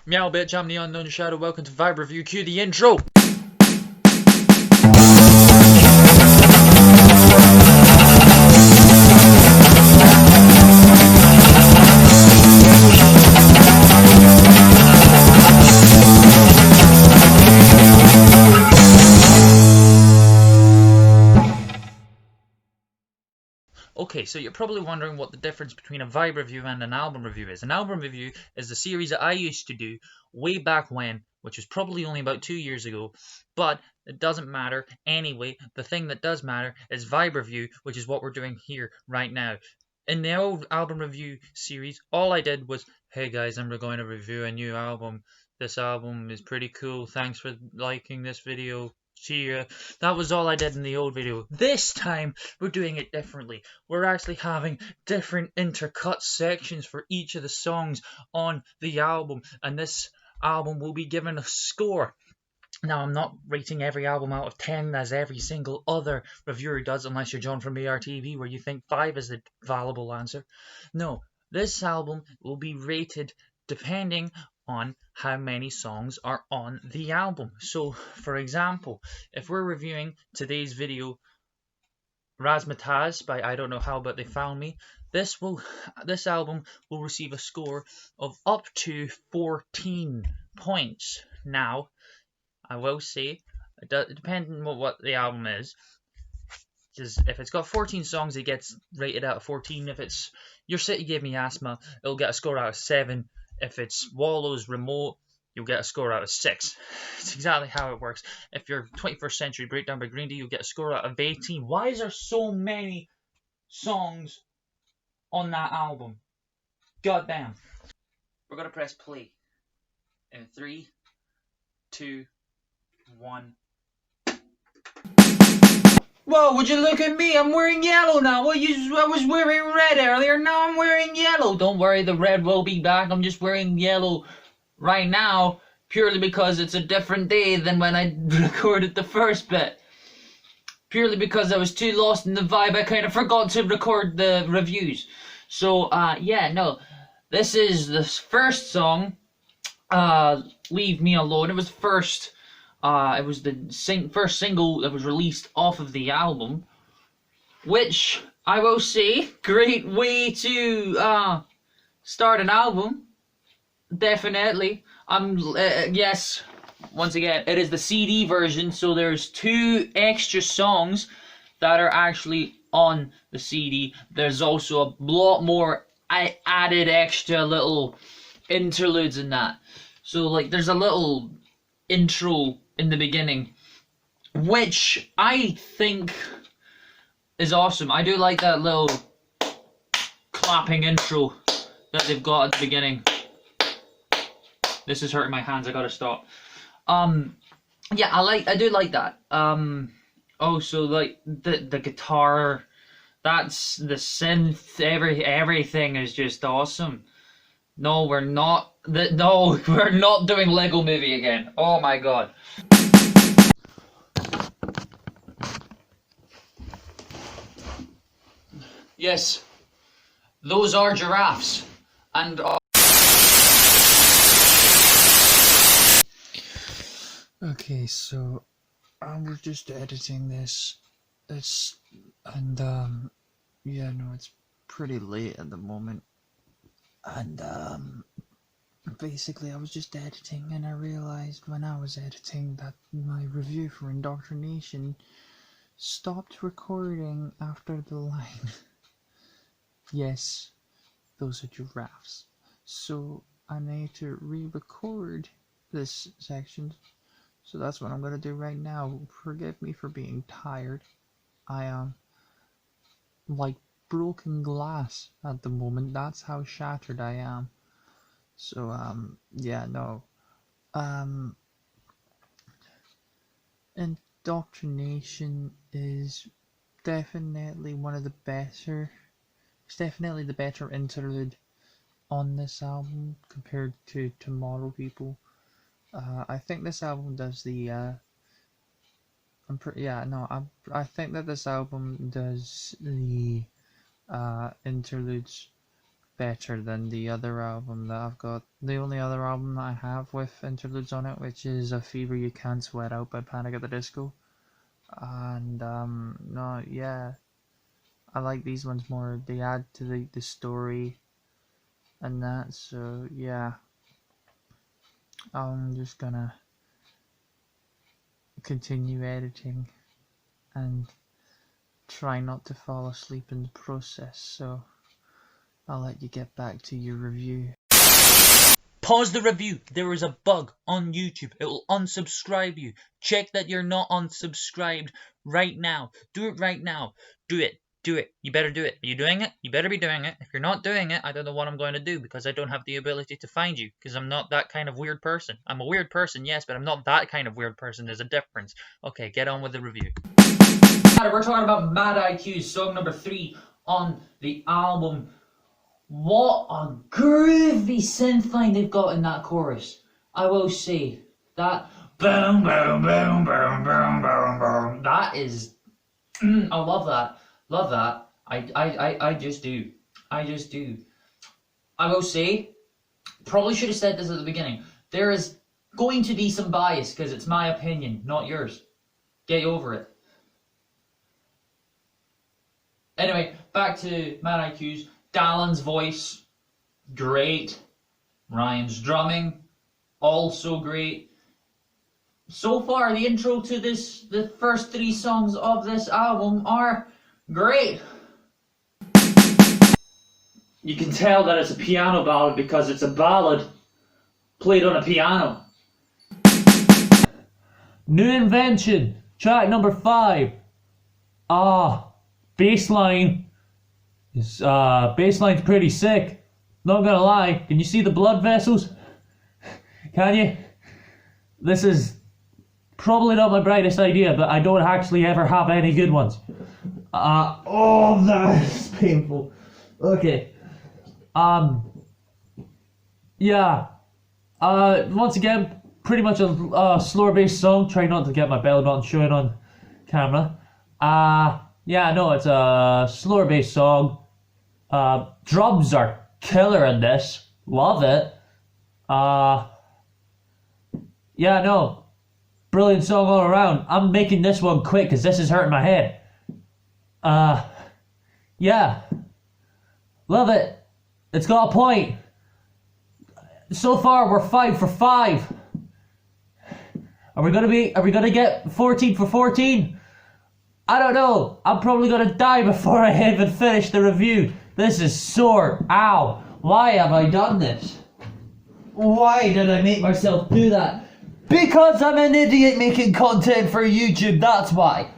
Meow bitch, I'm the unknown shadow. Welcome to Vibe Review. Cue the intro. Okay, so you're probably wondering what the difference between a vibe review and an album review is. An album review is the series that I used to do way back when, which was probably only about 2 years ago, but it doesn't matter. Anyway, the thing that does matter is vibe review, which is what we're doing here right now. In the old album review series, all I did was, hey guys, I'm going to review a new album. This album is pretty cool. Thanks for liking this video. See ya. That was all I did in the old video. This time, we're doing it differently. We're actually having different intercut sections for each of the songs on the album, and this album will be given a score. Now, I'm not rating every album out of 10 as every single other reviewer does, unless you're John from ARTV, where you think 5 is the valuable answer. No, this album will be rated depending on how many songs are on the album. So, for example, if we're reviewing today's video, Razzmatazz by I Don't Know How But They Found Me, this album will receive a score of up to 14 points. Now, I will say, depending on what the album is, because if it's got 14 songs, it gets rated out of 14. If it's Your City Gave Me Asthma, it'll get a score out of 7. If it's Wallow's Remote, you'll get a score out of 6. It's exactly how it works. If you're 21st Century Breakdown by Green Day, you'll get a score out of 18. Why is there so many songs on that album? God damn. We're going to press play in 3, 2, 1. Whoa, would you look at me? I'm wearing yellow now. I was wearing red earlier, now I'm wearing yellow. Don't worry, the red will be back. I'm just wearing yellow right now, purely because it's a different day than when I recorded the first bit. Purely because I was too lost in the vibe, I kind of forgot to record the reviews. So, yeah, no. This is the first song, Leave Me Alone. It was the first... it was the first single that was released off of the album, which I will say, great way to start an album. Definitely. Yes, once again, it is the CD version, so there's 2 extra songs that are actually on the CD. There's also a lot more added extra little interludes in that. So, like, there's a little intro in the beginning, which I think is awesome. I do like that little clapping intro that they've got at the beginning. This is hurting my hands, I gotta stop. Yeah, I do like that. Also, like, the guitar, that's the synth, everything is just awesome. No, we're not doing Lego Movie again. Oh my god. Yes, those are giraffes. And okay, so we're just editing this. Yeah, no, it's pretty late at the moment. And basically I was just editing, and I realized when I was editing that my review for Indoctrination stopped recording after the line yes, those are giraffes. So I need to re-record this section, so that's what I'm gonna do right now. Forgive me for being tired. I am like broken glass at the moment. That's how shattered I am. So yeah, no. Indoctrination is definitely one of the better. It's definitely the better interlude on this album compared to Tomorrow People. I think this album does the I think that this album does the interludes better than the other album that I've got. The only other album that I have with interludes on it, which is A Fever You Can't Sweat Out by Panic at the Disco. And no, yeah, I like these ones more. They add to the story and that, so yeah. I'm just gonna continue editing and try not to fall asleep in the process, so I'll let you get back to your review. Pause the review. There is a bug on YouTube. It will unsubscribe you. Check that you're not unsubscribed right now. Do it right now. Do it. Do it. You better do it. Are you doing it? You better be doing it. If you're not doing it, I don't know what I'm going to do, because I don't have the ability to find you, because I'm not that kind of weird person. I'm a weird person, yes, but I'm not that kind of weird person. There's a difference. Okay, get on with the review. We're talking about Mad IQ's song number 3 on the album. What a groovy synth line they've got in that chorus. I will say that boom boom boom boom boom boom boom. That is, I love that. Love that. I just do. I just do. I will say, probably should have said this at the beginning. There is going to be some bias because it's my opinion, not yours. Get over it. Anyway, back to Mad IQ's. Dallin's voice, great. Ryan's drumming, also great. So far, the intro to the first 3 songs of this album are great. You can tell that it's a piano ballad because it's a ballad played on a piano. New invention, track number 5. Bassline. Bassline's pretty sick. Not gonna lie. Can you see the blood vessels? Can you? This is probably not my brightest idea, but I don't actually ever have any good ones. Oh, that is painful. Okay. Yeah. Once again, pretty much a slower bass song. Try not to get my belly button showing on camera. Yeah, no, it's a slower bass song. Drums are killer in this. Love it. Yeah, no. Brilliant song all around. I'm making this one quick because this is hurting my head. Yeah. Love it. It's got a point. So far, we're 5 for 5. Are we gonna get 14 for 14? I don't know. I'm probably gonna die before I even finish the review. This is sore. Ow. Why have I done this? Why did I make myself do that? Because I'm an idiot making content for YouTube, that's why.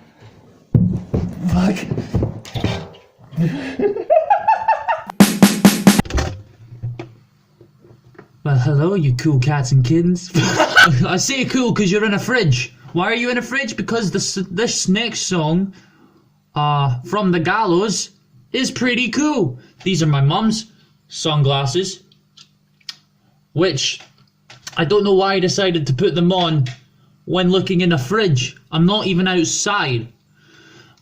Fuck. Well, hello, you cool cats and kittens. I say cool because you're in a fridge. Why are you in a fridge? Because this next song, From the Gallows, is pretty cool. These are my mum's sunglasses, which I don't know why I decided to put them on when looking in a fridge. I'm not even outside.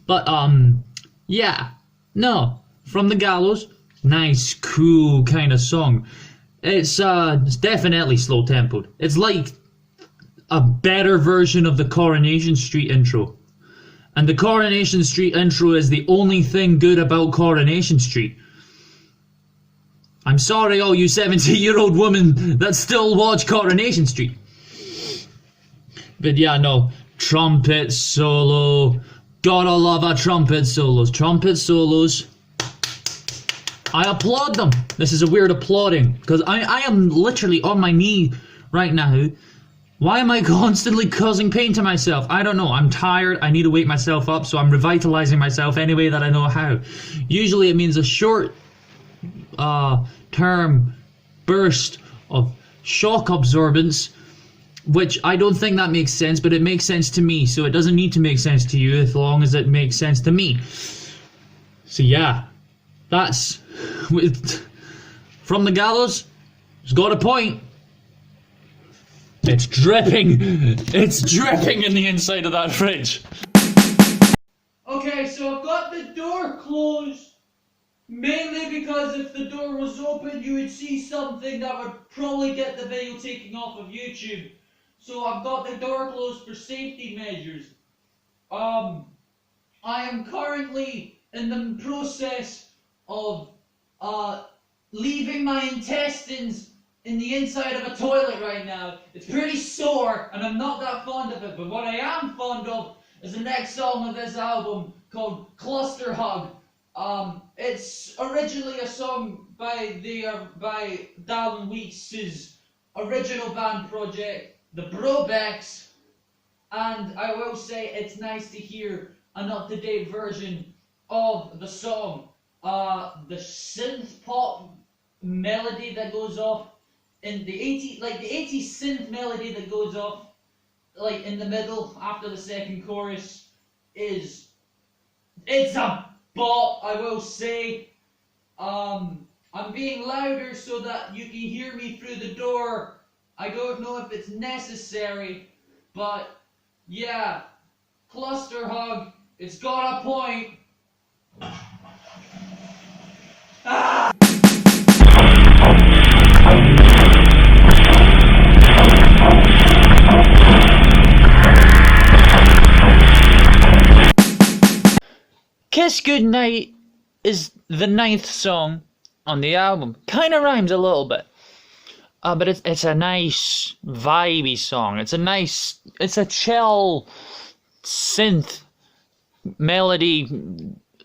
But, yeah. No. From the Gallows. Nice, cool kind of song. It's definitely slow-tempoed. It's like a better version of the Coronation Street intro. And the Coronation Street intro is the only thing good about Coronation Street. I'm sorry, all you 70-year-old women that still watch Coronation Street. But yeah, no. Trumpet solo. Gotta love a trumpet solos. Trumpet solos. I applaud them. This is a weird applauding. Because I am literally on my knee right now. Why am I constantly causing pain to myself? I don't know. I'm tired. I need to wake myself up. So I'm revitalizing myself any way that I know how. Usually it means a short term burst of shock absorbance, which I don't think that makes sense, but it makes sense to me, so it doesn't need to make sense to you as long as it makes sense to me. So yeah, that's From the Gallows. It's got a point. It's dripping. It's dripping in the inside of that fridge. Okay, so I've got the door closed. Mainly because if the door was open, you would see something that would probably get the video taken off of YouTube. So I've got the door closed for safety measures. I am currently in the process of leaving my intestines in the inside of a toilet right now. It's pretty sore and I'm not that fond of it, but what I am fond of is the next song of this album called Cluster Hug. It's originally a song by Dallin Weeks' original band project, the Brobecks, and I will say it's nice to hear an up-to-date version of the song. The synth pop melody that goes off in the 80s synth melody that goes off like in the middle after the second chorus it's a bop, I will say. I'm being louder so that you can hear me through the door. I don't know if it's necessary, but yeah, Cluster Hug, it's got a point. Ah! Kiss Goodnight is the 9th song on the album. Kinda rhymes a little bit. But it's a nice, vibey song. It's a chill synth melody.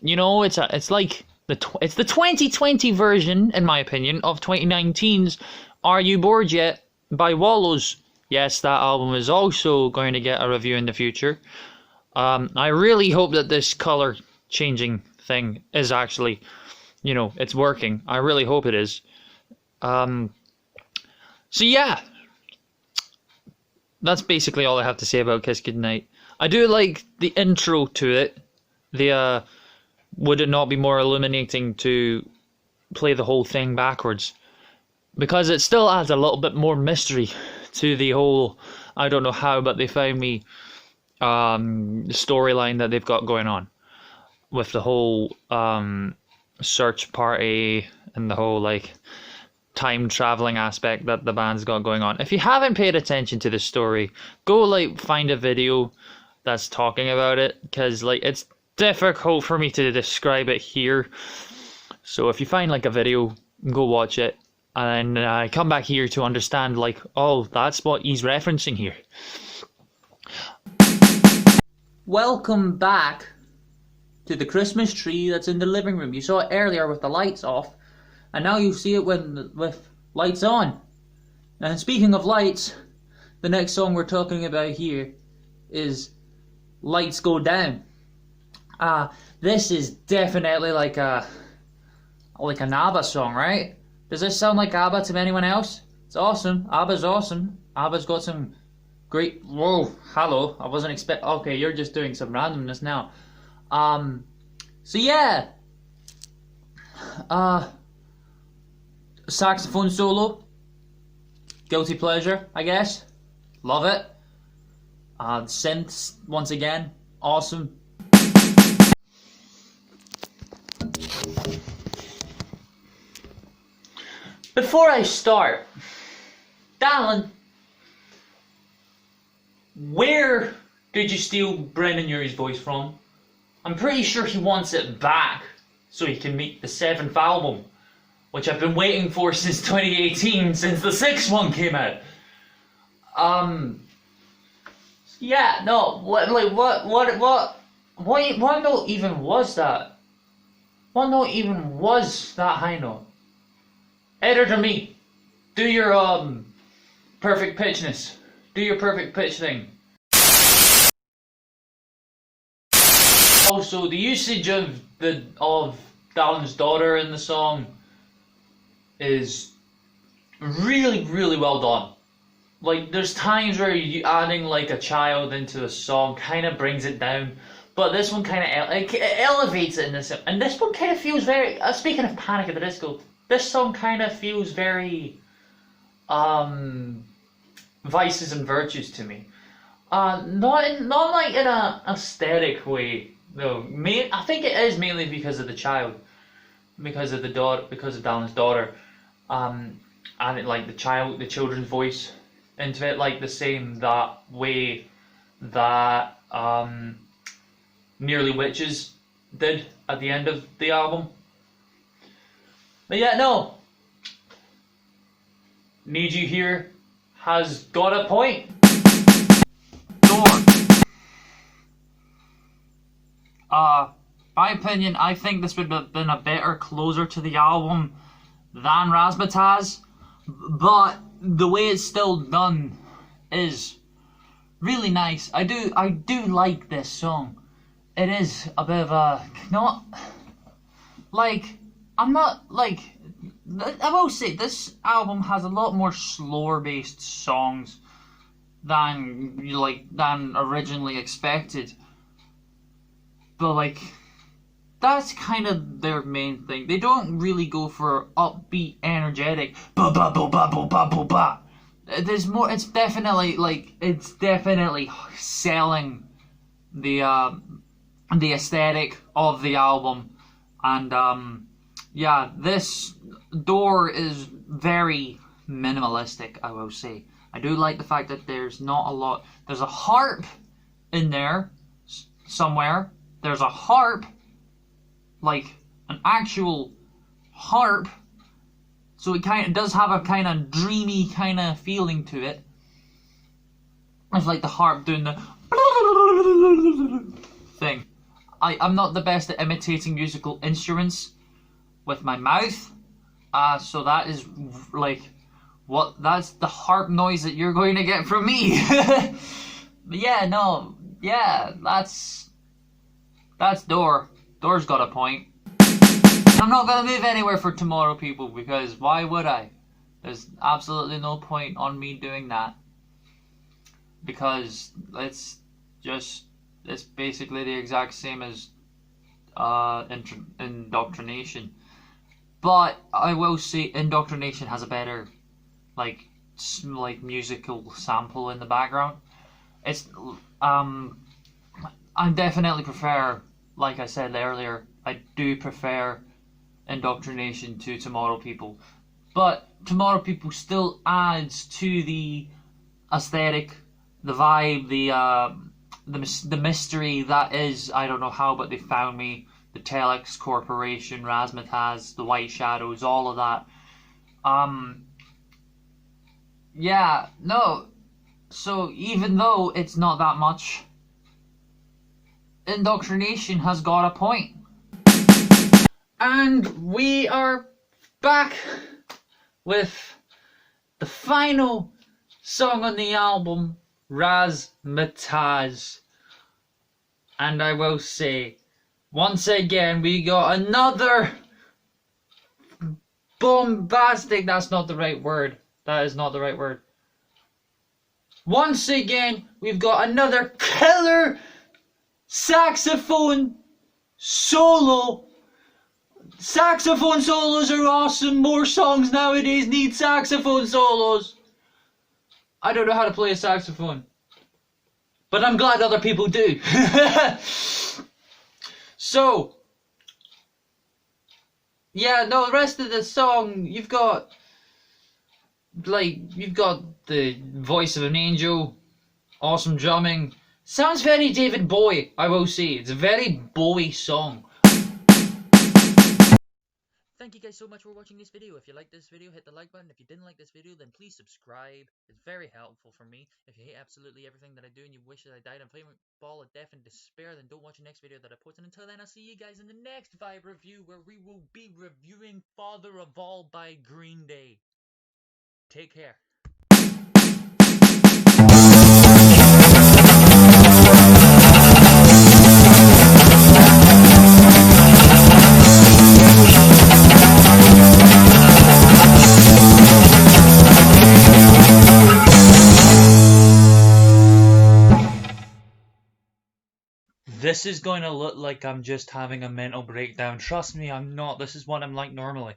You know, it's the 2020 version, in my opinion, of 2019's Are You Bored Yet by Wallows. Yes, that album is also going to get a review in the future. I really hope that this color changing thing is actually, it's working. I really hope it is. So yeah, that's basically all I have to say about Kiss Goodnight. I do like the intro to it. Would it not be more illuminating to play the whole thing backwards? Because it still adds a little bit more mystery to the whole, I don't know how, but they found me storyline that they've got going on. With the whole search party and the whole time traveling aspect that the band's got going on. If you haven't paid attention to the story, go find a video that's talking about it, because it's difficult for me to describe it here. So if you find a video, go watch it, and come back here to understand oh, that's what he's referencing here. Welcome back to the Christmas tree that's in the living room. You saw it earlier with the lights off, and now you see it with lights on. And speaking of lights, the next song we're talking about here is Lights Go Down. This is definitely like an ABBA song, right? Does this sound like ABBA to anyone else? It's awesome. ABBA's awesome. ABBA's got some great... Whoa, hello. I wasn't expecting... Okay, you're just doing some randomness now. So yeah. Saxophone solo. Guilty pleasure, I guess. Love it. Synths, once again. Awesome. Before I start, Dallin, where did you steal Brendan Urie's voice from? I'm pretty sure he wants it back so he can make the 7th album, which I've been waiting for since 2018, since the 6th one came out. Yeah, no, what note even was that? What note even was that high note? Editor me, do your perfect pitchness. Do your perfect pitch thing. Also, the usage of Dallin's daughter in the song is really, really well done. There's times where you adding a child into a song kind of brings it down, but this one kind of elevates it in this. And this one kind of feels very. Speaking of Panic at the Disco, this song kind of feels very Vices and Virtues to me. Not in a aesthetic way though. I think it is mainly because of the child. because of Dylan's daughter, and like the children's voice into it, like the same that way that Nearly Witches did at the end of the album. But yeah, no. Need You Here has got a point. Door. My opinion, I think this would have been a better closer to the album than Razzmatazz, but the way it's still done is really nice. I do like this song. It is a bit of a not like I'm not like I will say this album has a lot more slower based songs than originally expected. But like that's kind of their main thing. They don't really go for upbeat, energetic ba ba ba ba ba ba ba ba. There's more. It's definitely selling the aesthetic of the album, and yeah, this Door is very minimalistic. I will say. I do like the fact that there's not a lot. There's a harp in there somewhere. There's a harp, like an actual harp, so it does have a kind of dreamy kind of feeling to it. It's like the harp doing the thing. I'm not the best at imitating musical instruments with my mouth, so that is like that's the harp noise that you're going to get from me. But yeah, no, yeah, that's Door. Door's got a point. I'm not gonna move anywhere for Tomorrow People, because why would I? There's absolutely no point on me doing that, because it's basically the exact same as Indoctrination. But I will say Indoctrination has a better like musical sample in the background. It's I definitely prefer, like I said earlier, I do prefer Indoctrination to Tomorrow People, but Tomorrow People still adds to the aesthetic, the vibe, the mystery that is I Don't Know How But They Found Me, the Telex Corporation, Razzmatazz, the White Shadows, all of that. Yeah, no. So even though it's not that much, Indoctrination has got a point. And we are back with the final song on the album, Razzmatazz. And I will say, once again, we got another bombastic, that's not the right word. That is not the right word. Once again, we've got another killer saxophone solo. Saxophone solos are awesome. More songs nowadays need saxophone solos. I don't know how to play a saxophone, but I'm glad other people do. So, yeah, no, the rest of the song, you've got the voice of an angel, awesome drumming. Sounds very David Bowie, I will say. It's a very Bowie song. Thank you guys so much for watching this video. If you liked this video, hit the like button. If you didn't like this video, then please subscribe. It's very helpful for me. If you hate absolutely everything that I do and you wish that I died and playing with ball of death and despair, then don't watch the next video that I post. And until then, I'll see you guys in the next Vibe review, where we will be reviewing Father of All by Green Day. Take care. This is going to look like I'm just having a mental breakdown. Trust me, I'm not. This is what I'm like normally.